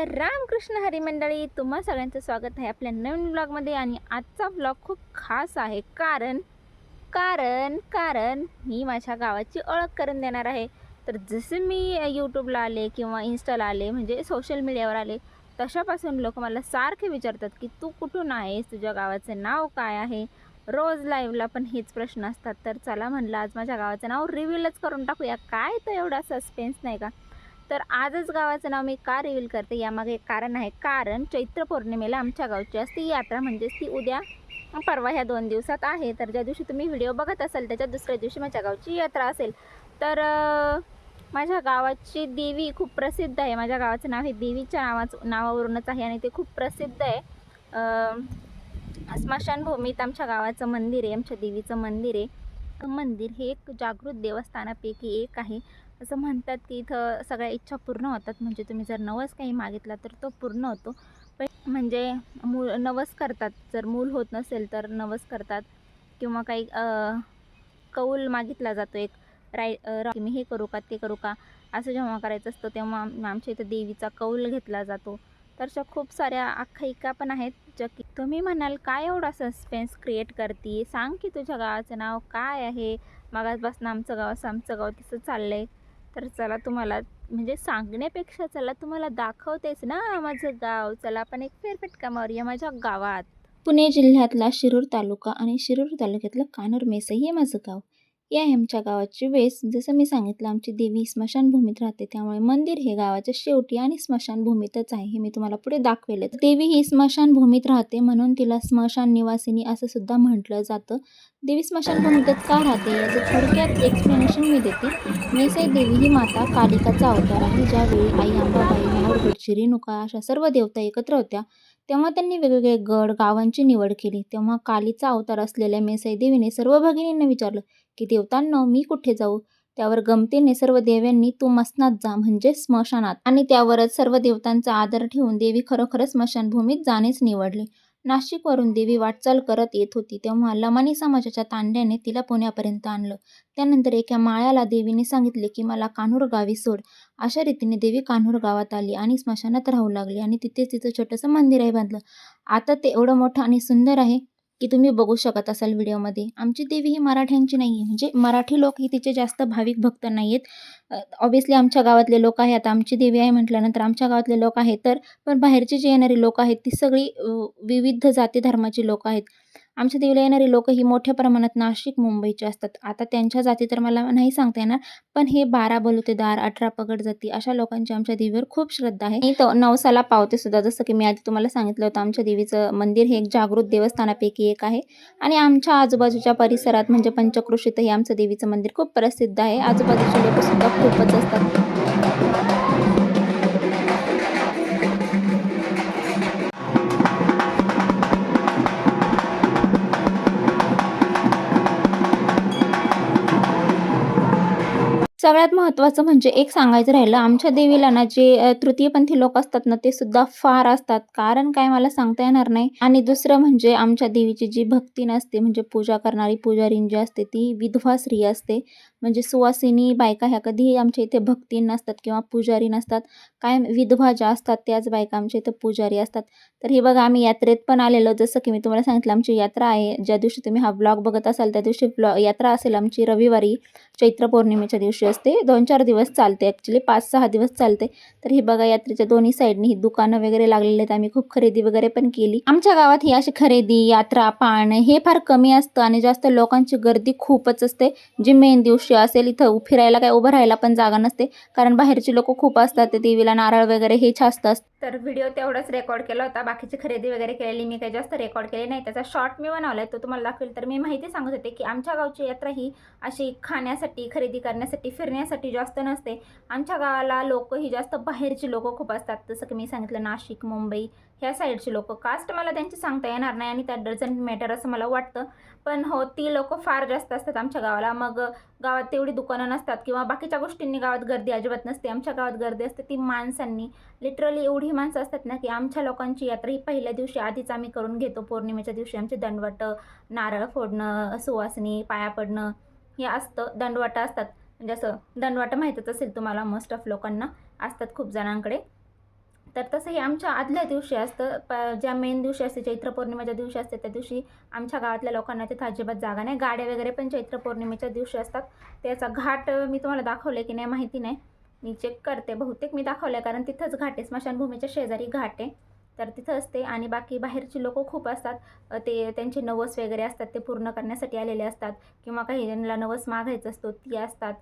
रामकृष्ण हरी मंडळी, तुम्हा सगळ्यांचं स्वागत आहे आपल्या नवीन व्लॉगमध्ये। आणि आजचा व्लॉग खूप खास आहे कारण कारण कारण मी माझ्या गावाची ओळख करून देणार आहे। तर जसे मी यूट्यूबला आले किंवा इन्स्टाला आले म्हणजे सोशल मीडियावर आले, तशापासून लोक मला सारखे विचारतात की तू कुठून आहेस, तुझ्या गावाचं नाव काय आहे। रोज लाईव्हला पण हेच प्रश्न असतात। तर चला म्हणलं आज माझ्या गावाचं नाव रिव्हीलच करून टाकूया, काय तर एवढा सस्पेन्स नाही का। तर आजच गावाचं नाव मी का रिव्हील करते यामागे एक कारण आहे। कारण चैत्र पौर्णिमेला आमच्या गावची असते यात्रा, म्हणजेच ती उद्या परवा ह्या 2 दिवसात आहे। तर ज्या दिवशी तुम्ही व्हिडिओ बघत असाल त्याच्या दुसऱ्या दिवशी माझ्या गावची यात्रा असेल। तर माझ्या गावाची देवी खूप प्रसिद्ध आहे। माझ्या गावाचं नाव हे देवीच्या नावावरूनच आहे आणि ते खूप प्रसिद्ध आहे। स्मशानभूमीत आमच्या गावाचं मंदिर आहे, आमच्या देवीचं मंदिर आहे। मंदिर हे एक जागृत देवस्थानापैकी एक आहे। असं म्हणतात की इथं सगळ्या इच्छा पूर्ण होतात, म्हणजे तुम्ही जर नवस काही मागितला तर तो पूर्ण होतो। पण म्हणजे नवस करतात, जर मूल होत नसेल तर नवस करतात किंवा काही कौल मागितला जातो एक मी हे करू का ते करू का, असं जेव्हा करायचं असतं तेव्हा आमच्या इथं देवीचा कौल घेतला जातो। तर अशा खूप साऱ्या आख्यायिका पण आहेत ज्या की तुम्ही म्हणाल काय एवढा सस्पेन्स क्रिएट करते, सांग की तुझ्या गावाचं नाव काय आहे। मागासपासून आमचं गाव तसं चाललंय। तर चला तुम्हाला म्हणजे सांगण्यापेक्षा चला तुम्हाला दाखवतेच ना माझं गाव। चला आपण एक फेरफटका मारूया माझ्या गावात। पुणे जिल्ह्यातला शिरूर तालुका आणि शिरूर तालुक्यातलं कानूर मेसई हे माझं गाव। या आहे आमच्या गावाची वेस। जसं मी सांगितलं आमची देवी स्मशानभूमीत राहते, त्यामुळे मंदिर हे गावाच्या शेवटी आणि स्मशानभूमीतच आहे, हे मी तुम्हाला पुढे दाखवेल। देवी ही स्मशानभूमीत राहते म्हणून तिला स्मशान निवासिनी असं सुद्धा म्हटलं जातं। देवी स्मशानभूमीतच का राहते याचं थोडक्यात एक्सप्लेनेशन मी देते। मेसई देवी ही माता कालिकाचा अवतार आहे। ज्यावेळी आई अंबाबाई, माहूरगडची रेणुका अशा सर्व देवता एकत्र होत्या, तेव्हा त्यांनी वेगवेगळे गड गावांची निवड केली। तेव्हा कालीचा अवतार असलेल्या मेसई देवीने सर्व भगिनींना विचारलं की देवतांनो मी कुठे जाऊ। त्यावर गमतीने सर्व देव्यांनी तू मसनात जा, म्हणजे स्मशानात, आणि त्यावरच सर्व देवतांचा आदर ठेवून देवी खरोखर स्मशानभूमीत जाणेच निवडले। नाशिकवरून देवी वाटचाल करत येत होती तेव्हा लमानी समाजाच्या तांड्याने तिला पुण्यापर्यंत आणलं। त्यानंतर एका माळ्याला देवीने सांगितले की मला कान्होर गावी सोड। अशा रीतीने देवी कान्होर गावात आली आणि स्मशानात राहू लागली आणि तिथेच तिचं छोटंसं मंदिरही बांधलं। आता ते एवढं मोठं आणि सुंदर आहे की तुम्ही बघू शकत असाल व्हिडिओमध्ये। आमची देवी ही मराठ्यांची नाही आहे, म्हणजे मराठी लोक ही तिचे जास्त भाविक भक्त नाही आहेत। ऑब्व्हियसली आमच्या गावातले लोक आहे, आता आमची देवी आहे म्हटल्यानंतर आमच्या गावातले लोक आहेत, तर पण बाहेरची जी येणारी लोक आहेत ती सगळी विविध जाती धर्माची लोक आहेत। आमच्या देवीला येणारी लोक ही मोठ्या प्रमाणात नाशिक मुंबईचे असतात। आता त्यांच्या जाती तर मला नाही सांगता येणार, पण हे 12 बलुतेदार 18 पगड जाती अशा लोकांची आमच्या देवीवर खूप श्रद्धा आहे। आणि तो नवसाला पावते सुद्धा। जसं की मी आधी तुम्हाला सांगितलं होतं, आमच्या देवीचं मंदिर हे एक जागृत देवस्थानापैकी एक आहे आणि आमच्या आजूबाजूच्या परिसरात म्हणजे पंचक्रोशीतही आमचं देवीचं मंदिर खूप प्रसिद्ध आहे। आजूबाजूचे लोक सुद्धा खूपच असतात। सगळ्यात महत्त्वाचं म्हणजे एक सांगायचं राहिलं, आमच्या देवीला ना जे तृतीयपंथी लोक असतात ना ते सुद्धा फार असतात। कारण काय मला सांगता येणार नाही। आणि दुसरं म्हणजे आमच्या देवीची जी भक्ती नसते, म्हणजे पूजा करणारी पुजारीण जी असते ती विधवा स्त्री असते, म्हणजे सुवासिनी बायका ह्या कधीही आमच्या इथे भक्ती नसतात किंवा पुजारी नसतात। कायम विधवा ज्या असतात त्याच बायका आमच्या इथं पुजारी असतात। तर हे बघा आम्ही यात्रेत पण आलेलो, जसं की मी तुम्हाला सांगितलं आमची यात्रा आहे। ज्या दिवशी तुम्ही हा ब्लॉग बघत असाल त्या दिवशी यात्रा असेल आमची रविवारी, चैत्र पौर्णिमेच्या दिवशी असते। 2-4 दिवस चालते, ॲक्च्युली 5-6 दिवस चालते। तर ही बघा यात्रेच्या दोन्ही साईडनी ही दुकानं वगैरे लागलेले आहेत। आम्ही खूप खरेदी वगैरे पण केली। आमच्या गावात ही अशी खरेदी यात्रा पाळणं हे फार कमी असतं आणि जास्त लोकांची गर्दी खूपच असते। जी मेन दिवशी असेल इथं फिरायला काय उभं राहायला पण जागा नसते, कारण बाहेरची लोक खूप असतात, ते देवीला नारळ वगैरे हे छास्त असतं। तर व्हिडिओ तेवढाच रेकॉर्ड केला होता, बाकीची खरेदी वगैरे केलेली मी काही जास्त रेकॉर्ड केली नाही। त्याचा शॉर्ट मी बनवलाय, तो तुम्हाला दाखवेल। तर मी माहिती सांगत होते की आमच्या गावची यात्रा ही अशी खाण्यासाठी, खरेदी करण्यासाठी, फिरण्यासाठी जास्त नसते। आमच्या गावाला लोक ही जास्त बाहेरची लोक खूप असतात, जसं की मी सांगितलं नाशिक मुंबई ह्या साईडची लोक। कास्ट मला त्यांची सांगता येणार नाही आणि त्यात डझंट मॅटर असं मला वाटतं, पण हो ती लोक फार जास्त असतात आमच्या गावाला। मग गावात तेवढी दुकानं नसतात किंवा बाकीच्या गोष्टींनी गावात गर्दी अजिबात नसते। आमच्या गावात गर्दी असते ती माणसांनी, लिटरली एवढी माणसं असतात ना की आमच्या लोकांची यात्रा ही पहिल्या दिवशी आधीच आम्ही करून घेतो। पौर्णिमेच्या दिवशी आमचे दंडवट, नारळ फोडणं, सुवासिनी पाया पडणं हे असतं। दंडवट असतात, म्हणजे असं दंडवट माहीतच असेल तुम्हाला, मोस्ट ऑफ लोकांना असतात खूप जणांकडे। तर तसंही आमच्या आदल्या दिवशी असतं, ज्या मेन दिवशी असते, चैत्र पौर्णिमेच्या दिवशी असते, त्या दिवशी आमच्या गावातल्या लोकांना तिथं अजिबात जागा नाही. गाड्या वगैरे पण चैत्र पौर्णिमेच्या दिवशी असतात. त्याचा घाट मी तुम्हाला दाखवले की नाही माहिती नाही. मी चेक करते, बहुतेक मी दाखवलं आहे, कारण तिथंच घाट आहे, स्मशानभूमीच्या शेजारी घाट आहे. तर तिथं असते आणि बाकी बाहेरची लोकं खूप असतात. ते त्यांचे नवस वगैरे असतात, ते पूर्ण करण्यासाठी आलेले असतात किंवा काही ज्यांना नवस मागायचा असतो ती असतात.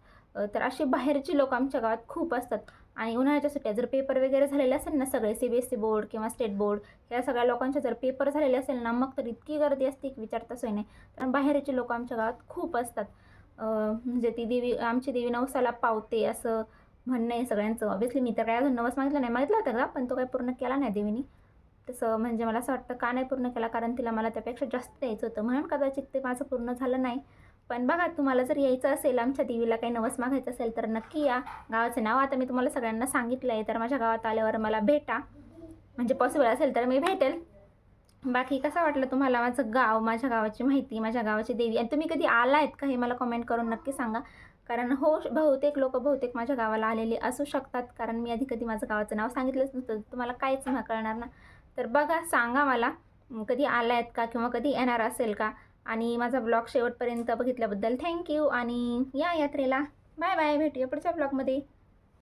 तर अशी बाहेरची लोकं आमच्या गावात खूप असतात. आणि उन्हाळ्याच्या सुट्ट्या जर पेपर वगैरे झालेले असेल ना, सगळे CBSE बोर्ड किंवा स्टेट बोर्ड या सगळ्या लोकांचे जर पेपर झालेले असेल ना, मग तर इतकी गर्दी असते की विचारता सोय नाही. कारण बाहेरचे लोकं आमच्या गावात खूप असतात. म्हणजे ती देवी, आमची देवी नवसाला पावते असं म्हणणं आहे सगळ्यांचं. ऑब्व्हियसली मी तर काय अजून नवस मागितला नाही. मागितला होता का, पण तो काही पूर्ण केला नाही देवीनी. तसं म्हणजे मला असं वाटतं का नाही पूर्ण केला, कारण तिला मला त्यापेक्षा जास्त द्यायचं होतं, म्हणून कदाचित ते माझं पूर्ण झालं नाही. पण बघा, तुम्हाला जर यायचं असेल, आमच्या देवीला काही नवस मागायचं असेल, तर नक्की या. गावाचं नाव आता मी तुम्हाला सगळ्यांना सांगितलं आहे, तर माझ्या गावात आल्यावर मला भेटा. म्हणजे पॉसिबल असेल तर मी भेटेल. बाकी कसं वाटलं तुम्हाला माझं गाव, माझ्या गावाची माहिती, माझ्या गावाची देवी, आणि तुम्ही कधी आला आहेत का हे मला कमेंट करून नक्की सांगा. कारण हो, बहुतेक लोकं बहुतेक माझ्या गावाला आलेले असू शकतात, कारण मी आधी कधी माझं गावाचं नाव सांगितलंच नव्हतं, तुम्हाला काहीच कळणार ना. तर बघा, सांगा मला कधी आला आहेत का किंवा कधी येणार असेल का. आणि माझा ब्लॉग शेवटपर्यंत बघितल्याबद्दल थँक्यू, आणि या यात्रेला. बाय बाय, भेटूया पुढच्या ब्लॉगमध्ये.